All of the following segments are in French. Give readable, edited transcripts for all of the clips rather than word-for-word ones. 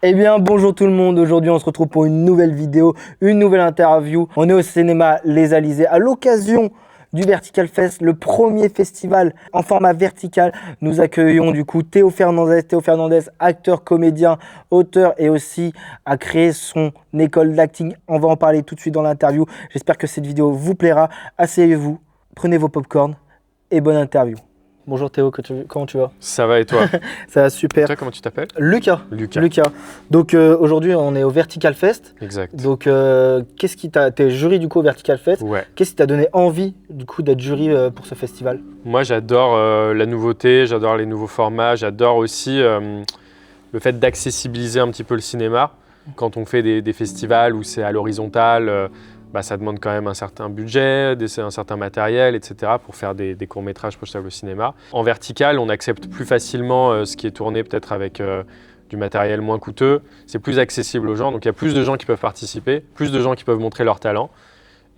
Eh bien bonjour tout le monde, aujourd'hui on se retrouve pour une nouvelle vidéo, une nouvelle interview. On est au cinéma Les Alizés à l'occasion du Vertical Fest, le premier festival en format vertical. Nous accueillons du coup Théo Fernandez, acteur, comédien, auteur et aussi a créé son école d'acting. On va en parler tout de suite dans l'interview. J'espère que cette vidéo vous plaira. Asseyez-vous, prenez vos popcorn et bonne interview. Bonjour Théo, comment tu vas? Ça va et toi? Ça va super. Toi, comment tu t'appelles? Lucas. Donc aujourd'hui on est au Vertical Fest. Exact. Donc qu'est-ce qui t'es jury du coup au Vertical Fest? Ouais. Qu'est-ce qui t'a donné envie du coup d'être jury pour ce festival? Moi j'adore la nouveauté, j'adore les nouveaux formats, j'adore aussi le fait d'accessibiliser un petit peu le cinéma. Quand on fait des festivals où c'est à l'horizontale, ça demande quand même un certain budget, un certain matériel, etc. pour faire des courts-métrages projetables au cinéma. En vertical, on accepte plus facilement ce qui est tourné peut-être avec du matériel moins coûteux. C'est plus accessible aux gens, donc il y a plus de gens qui peuvent participer, plus de gens qui peuvent montrer leur talent.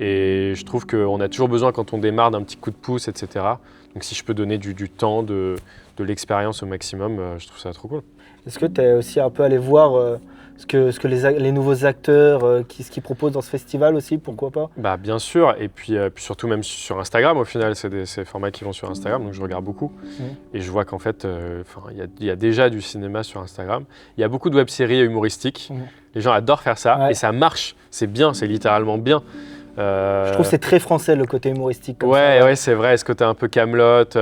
Et je trouve qu'on a toujours besoin, quand on démarre, d'un petit coup de pouce, etc. Donc si je peux donner du temps, de l'expérience au maximum, je trouve ça trop cool. Est-ce que tu es aussi un peu allé voir ce que les nouveaux acteurs, ce qu'ils proposent dans ce festival aussi, pourquoi pas? Bien sûr, et puis surtout même sur Instagram, au final, c'est des formats qui vont sur Instagram, donc je regarde beaucoup. Et je vois qu'en fait, il y a déjà du cinéma sur Instagram. Il y a beaucoup de web-séries humoristiques. Les gens adorent faire ça, et ça marche. C'est bien, c'est littéralement bien. Je trouve que c'est très français le côté humoristique. Ouais, c'est vrai, ce côté un peu Kaamelott.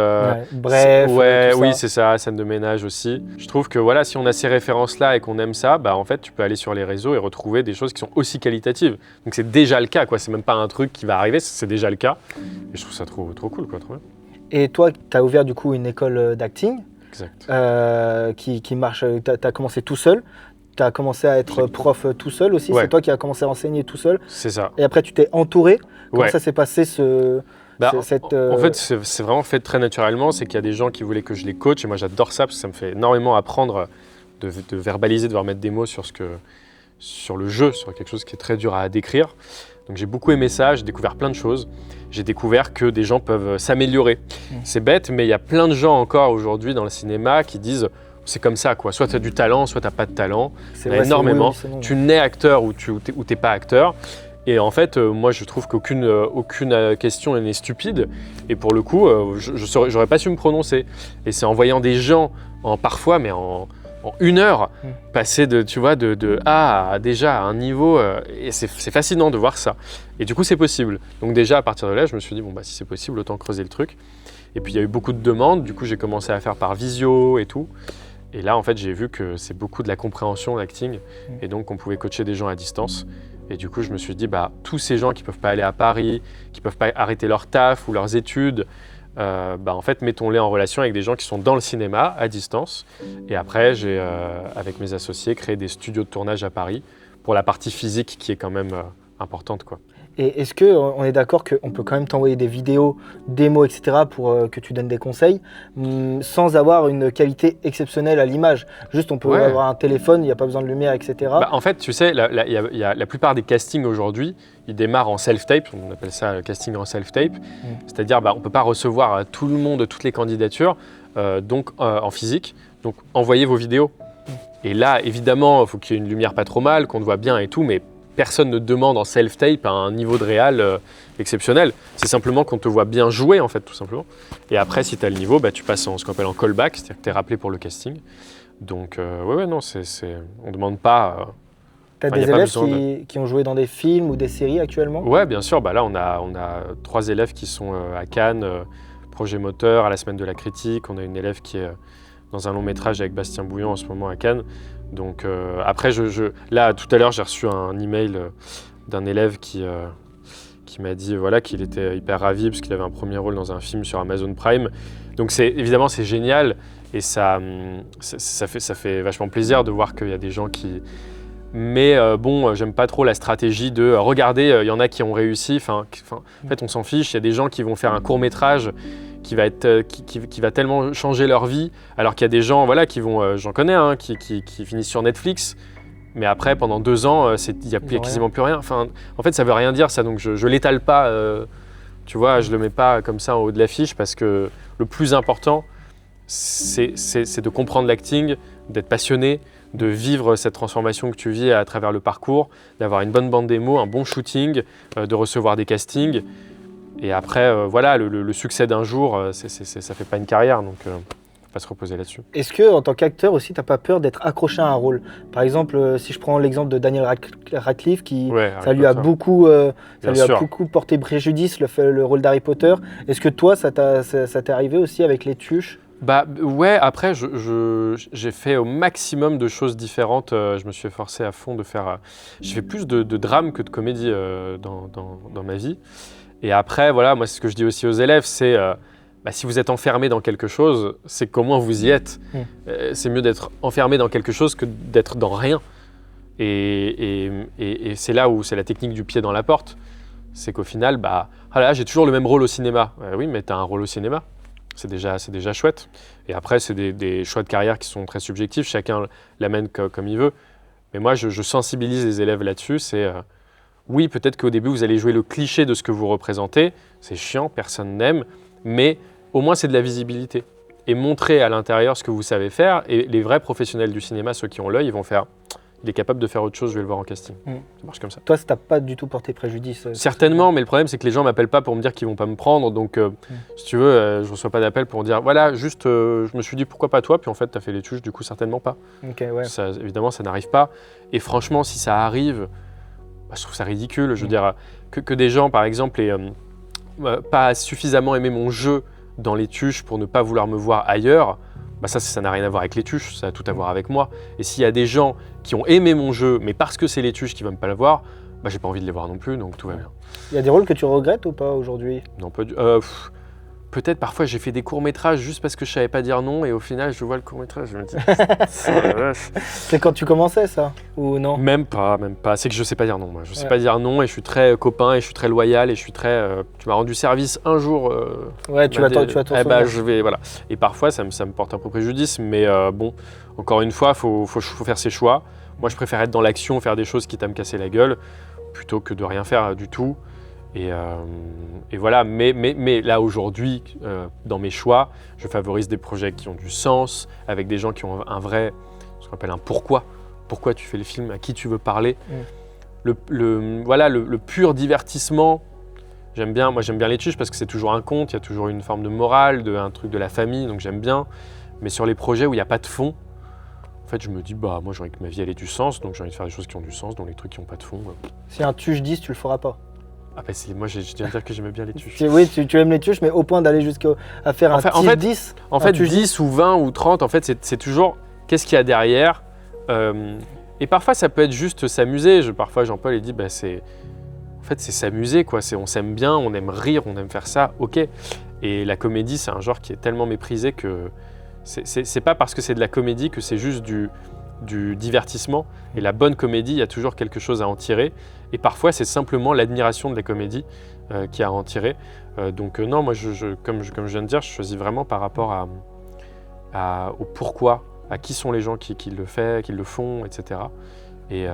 Bref. Oui, c'est ça, scène de ménage aussi. Je trouve que voilà, si on a ces références-là et qu'on aime ça, en fait, tu peux aller sur les réseaux et retrouver des choses qui sont aussi qualitatives. Donc c'est déjà le cas, quoi. C'est même pas un truc qui va arriver, c'est déjà le cas. Et je trouve ça trop cool, quoi, trop bien. Et toi, tu as ouvert du coup une école d'acting. Exact. Qui marche, tu as commencé tout seul. Tu as commencé à être prof tout seul aussi, c'est toi qui as commencé à enseigner tout seul. C'est ça. Et après, tu t'es entouré. Comment ça s'est passé En fait, c'est vraiment fait très naturellement. C'est qu'il y a des gens qui voulaient que je les coach. Et moi, j'adore ça parce que ça me fait énormément apprendre de verbaliser, de devoir mettre des mots sur le jeu, sur quelque chose qui est très dur à décrire. Donc j'ai beaucoup aimé ça, j'ai découvert plein de choses. J'ai découvert que des gens peuvent s'améliorer. C'est bête, mais il y a plein de gens encore aujourd'hui dans le cinéma qui disent c'est comme ça, quoi. Soit tu as du talent, soit tu n'as pas de talent. Il y a énormément. Tu nais acteur ou tu n'es pas acteur. Et en fait, moi, je trouve qu'aucune question n'est stupide. Et pour le coup, je n'aurais pas su me prononcer. Et c'est en voyant des gens, parfois, mais en une heure, passer de A à déjà à un niveau. Et c'est fascinant de voir ça. Et du coup, c'est possible. Donc déjà, à partir de là, je me suis dit, si c'est possible, autant creuser le truc. Et puis, il y a eu beaucoup de demandes. Du coup, j'ai commencé à faire par visio et tout. Et là, en fait, j'ai vu que c'est beaucoup de la compréhension, l'acting, et donc on pouvait coacher des gens à distance. Et du coup, je me suis dit, tous ces gens qui ne peuvent pas aller à Paris, qui ne peuvent pas arrêter leur taf ou leurs études, en fait, mettons-les en relation avec des gens qui sont dans le cinéma, à distance. Et après, j'ai, avec mes associés, créé des studios de tournage à Paris pour la partie physique qui est quand même importante, quoi. Et est-ce qu'on est d'accord qu'on peut quand même t'envoyer des vidéos, démos, etc. pour que tu donnes des conseils sans avoir une qualité exceptionnelle à l'image? Juste, on peut avoir un téléphone, il n'y a pas besoin de lumière, etc. En fait, tu sais, la plupart des castings aujourd'hui, ils démarrent en self-tape, on appelle ça le casting en self-tape. C'est-à-dire, on ne peut pas recevoir tout le monde, toutes les candidatures, donc en physique. Donc, envoyez vos vidéos. Et là, évidemment, il faut qu'il y ait une lumière pas trop mal, qu'on te voit bien et tout, mais personne ne demande en self-tape à un niveau de réal exceptionnel. C'est simplement qu'on te voit bien jouer, en fait, tout simplement. Et après, si tu as le niveau, tu passes en ce qu'on appelle en callback, c'est-à-dire que tu es rappelé pour le casting. Donc, on ne demande pas... Tu as des élèves qui ont joué dans des films ou des séries actuellement? Ouais, bien sûr. Là, on a 3 élèves qui sont à Cannes, projet moteur, à la Semaine de la Critique. On a une élève qui est dans un long métrage avec Bastien Bouillon en ce moment à Cannes. Donc après, là, tout à l'heure, j'ai reçu un email d'un élève qui m'a dit qu'il était hyper ravi parce qu'il avait un premier rôle dans un film sur Amazon Prime. Donc évidemment, c'est génial et ça fait vachement plaisir de voir qu'il y a des gens qui... Mais j'aime pas trop la stratégie de regarder, il y en a qui ont réussi. En fait, on s'en fiche. Il y a des gens qui vont faire un court-métrage qui va tellement changer leur vie, alors qu'il y a des gens qui vont, j'en connais, qui finissent sur Netflix, mais après, pendant 2 ans, il n'y a quasiment plus rien. En fait, ça ne veut rien dire, ça, donc je ne l'étale pas, tu vois, je ne le mets pas comme ça en haut de l'affiche, parce que le plus important, c'est de comprendre l'acting, d'être passionné, de vivre cette transformation que tu vis à travers le parcours, d'avoir une bonne bande démo, un bon shooting, de recevoir des castings. Et après, voilà, le succès d'un jour, ça ne fait pas une carrière, donc on ne peut pas se reposer là-dessus. Est-ce que, en tant qu'acteur aussi, tu n'as pas peur d'être accroché à un rôle? Par exemple, si je prends l'exemple de Daniel Radcliffe, ça lui a beaucoup porté préjudice, le rôle d'Harry Potter. Est-ce que toi, ça t'est arrivé aussi avec les tuches? Bah ouais, après j'ai fait au maximum de choses différentes. Je me suis efforcé à fond de faire. J'ai fait plus de drame que de comédie dans ma vie. Et après, voilà, moi, ce que je dis aussi aux élèves, c'est si vous êtes enfermé dans quelque chose, c'est qu'au moins vous y êtes. C'est mieux d'être enfermé dans quelque chose que d'être dans rien. Et c'est là où c'est la technique du pied dans la porte. C'est qu'au final, j'ai toujours le même rôle au cinéma. Oui, mais tu as un rôle au cinéma. C'est déjà chouette. Et après, c'est des choix de carrière qui sont très subjectifs. Chacun l'amène comme il veut. Mais moi, je sensibilise les élèves là-dessus. Oui, peut-être qu'au début, vous allez jouer le cliché de ce que vous représentez. C'est chiant, personne n'aime. Mais au moins, c'est de la visibilité. Et montrer à l'intérieur ce que vous savez faire. Et les vrais professionnels du cinéma, ceux qui ont l'œil, ils vont faire... Il est capable de faire autre chose, je vais le voir en casting. Ça marche comme ça. Toi, ça t'a pas du tout porté préjudice? Certainement, mais le problème, c'est que les gens ne m'appellent pas pour me dire qu'ils ne vont pas me prendre. Donc, si tu veux, je ne reçois pas d'appel pour me dire, voilà, juste, je me suis dit, pourquoi pas toi? Puis en fait, tu as fait les tuches, du coup, certainement pas. Ça, évidemment, ça n'arrive pas. Et franchement, si ça arrive, je trouve ça ridicule. Je veux dire, que des gens, par exemple, aient pas suffisamment aimé mon jeu dans les tuches pour ne pas vouloir me voir ailleurs, ça n'a rien à voir avec les tuches, ça a tout à voir avec moi. Et s'il y a des gens qui ont aimé mon jeu, mais parce que c'est les tuches qui ne veulent pas le voir, j'ai pas envie de les voir non plus, donc tout va bien. Il y a des rôles que tu regrettes ou pas aujourd'hui? Non, pas du... Peut-être parfois j'ai fait des courts-métrages juste parce que je savais pas dire non et au final je vois le court-métrage, je me dis c'est quand tu commençais ça ou non? Même pas. C'est que je sais pas dire non. Moi. Je sais pas dire non et je suis très copain et je suis très loyal et je suis très. Tu m'as rendu service un jour. Tu vas t'en je vais voilà. Et parfois ça me porte un peu préjudice, mais bon, encore une fois, faut faire ses choix. Moi je préfère être dans l'action, faire des choses quitte à me casser la gueule, plutôt que de rien faire du tout. Et voilà, mais là aujourd'hui, dans mes choix, je favorise des projets qui ont du sens, avec des gens qui ont un vrai, ce qu'on appelle un pourquoi. Pourquoi tu fais le film, à qui tu veux parler. Le pur divertissement, j'aime bien les tuches parce que c'est toujours un conte, il y a toujours une forme de morale, un truc de la famille, donc j'aime bien. Mais sur les projets où il n'y a pas de fond, en fait, je me dis, moi j'ai envie que ma vie ait du sens, donc j'ai envie de faire des choses qui ont du sens, donc les trucs qui n'ont pas de fond. Si un tuche 10, tu le feras pas? Moi, je viens de dire que j'aimais bien les tuches. Oui, tu aimes les tuches, mais au point d'aller jusqu'à faire un 10. En fait, 10 ou 20 ou 30, en fait, c'est toujours qu'est-ce qu'il y a derrière. Et parfois, ça peut être juste s'amuser. Parfois, Jean-Paul, il dit, c'est s'amuser, quoi. On s'aime bien, on aime rire, on aime faire ça, ok. Et la comédie, c'est un genre qui est tellement méprisé que c'est pas parce que c'est de la comédie que c'est juste du divertissement. Et la bonne comédie, il y a toujours quelque chose à en tirer. Et parfois, c'est simplement l'admiration de la comédie qui a à en tirer. Donc non, moi, comme je viens de dire, je choisis vraiment par rapport au pourquoi, à qui sont les gens qui le font, etc. Et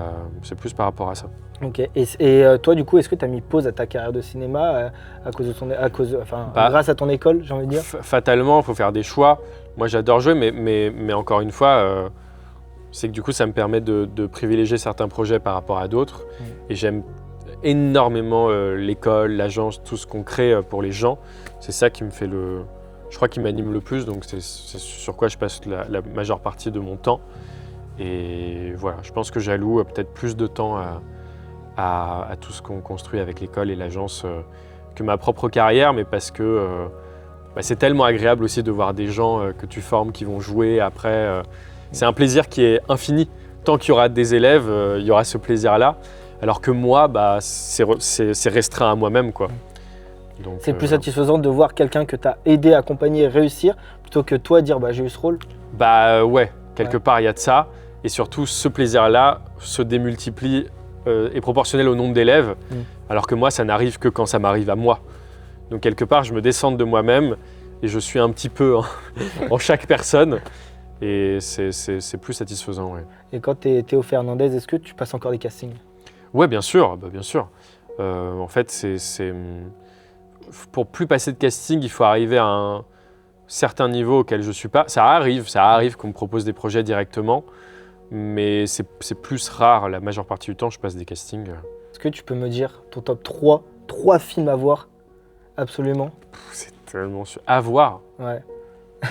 c'est plus par rapport à ça. Ok. Et toi, du coup, est-ce que tu as mis pause à ta carrière de cinéma grâce à ton école, j'ai envie de dire? Fatalement, il faut faire des choix. Moi, j'adore jouer, mais encore une fois... c'est que du coup, ça me permet de privilégier certains projets par rapport à d'autres. Et j'aime énormément l'école, l'agence, tout ce qu'on crée pour les gens. C'est ça qui me fait je crois qui m'anime le plus. Donc c'est sur quoi je passe la majeure partie de mon temps. Et voilà, je pense que j'alloue peut-être plus de temps à tout ce qu'on construit avec l'école et l'agence que ma propre carrière, mais parce que c'est tellement agréable aussi de voir des gens que tu formes qui vont jouer après. C'est un plaisir qui est infini. Tant qu'il y aura des élèves, il y aura ce plaisir-là. Alors que moi, c'est restreint à moi-même, quoi. C'est plus satisfaisant de voir quelqu'un que tu as aidé, accompagné, réussir, plutôt que toi dire j'ai eu ce rôle? Ouais, quelque part il y a de ça. Et surtout, ce plaisir-là se démultiplie est proportionnel au nombre d'élèves. Alors que moi, ça n'arrive que quand ça m'arrive à moi. Donc quelque part, je me descends de moi-même et je suis un petit peu en chaque personne. Et c'est plus satisfaisant, ouais. Et quand tu es Théo Fernandez, est-ce que tu passes encore des castings? Ouais, bien sûr, bien sûr. En fait, pour plus passer de casting, il faut arriver à un certain niveau auquel je ne suis pas. Ça arrive qu'on me propose des projets directement. mais c'est plus rare. La majeure partie du temps, je passe des castings. Est-ce que tu peux me dire ton top 3 films à voir? Absolument. C'est tellement sûr. À voir. Ouais.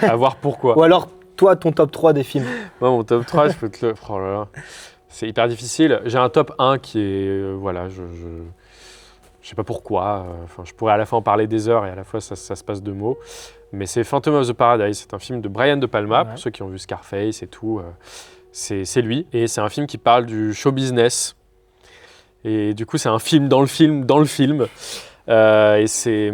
À voir pourquoi. Ou alors, toi, ton top 3 des films. Moi, mon top 3, je peux te le... Oh là là. C'est hyper difficile. J'ai un top 1 qui est... voilà, je sais pas pourquoi. Enfin, je pourrais à la fois en parler des heures et à la fois ça se passe de mots. Mais c'est Phantom of the Paradise. C'est un film de Brian De Palma, pour ceux qui ont vu Scarface et tout. C'est lui. Et c'est un film qui parle du show business. Et du coup, c'est un film dans le film, dans le film. Et c'est...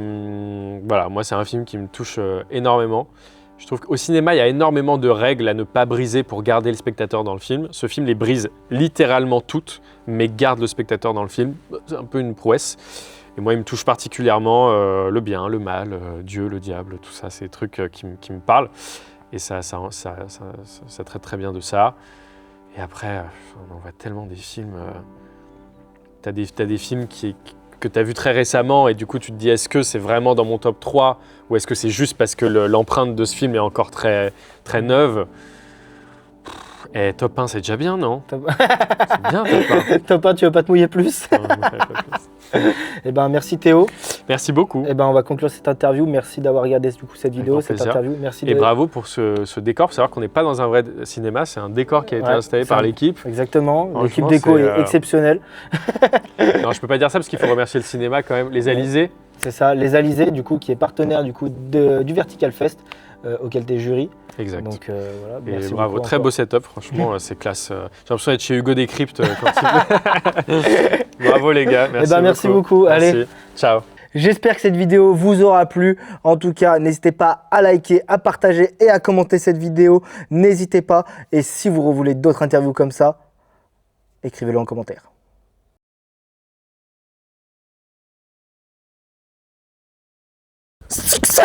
voilà, moi, c'est un film qui me touche énormément. Je trouve qu'au cinéma, il y a énormément de règles à ne pas briser pour garder le spectateur dans le film. Ce film les brise littéralement toutes, mais garde le spectateur dans le film. C'est un peu une prouesse. Et moi, il me touche particulièrement le bien, le mal, Dieu, le diable, tout ça, c'est des trucs qui me parlent. Et ça traite très bien de ça. Et après, on en voit tellement des films. T'as des films que tu as vus très récemment et du coup, tu te dis, est-ce que c'est vraiment dans mon top 3 ou est-ce que c'est juste parce que l'empreinte de ce film est encore très, très neuve? Et top 1, c'est déjà bien, non? C'est bien, top 1. Top 1, tu veux pas te mouiller plus? Non, pas plus. Eh ben, merci Théo. Merci beaucoup. Eh ben, on va conclure cette interview. Merci d'avoir regardé du coup, cette vidéo, cette interview. Merci et bravo pour ce décor. Faut savoir qu'on n'est pas dans un vrai cinéma, c'est un décor qui a été installé par l'équipe. Exactement, l'équipe déco est exceptionnelle. Non, je peux pas dire ça parce qu'il faut remercier le cinéma quand même. Les Alizés. C'est ça, les Alizés, du coup, qui est partenaire du coup du Vertical Fest, auquel tu es jury. Exact. Donc voilà, et bravo, très beau setup, franchement, c'est classe. J'ai l'impression d'être chez Hugo Décrypte Bravo les gars, merci beaucoup. Merci. Allez, ciao. J'espère que cette vidéo vous aura plu. En tout cas, n'hésitez pas à liker, à partager et à commenter cette vidéo. N'hésitez pas. Et si vous voulez d'autres interviews comme ça, écrivez-le en commentaire. 6, 7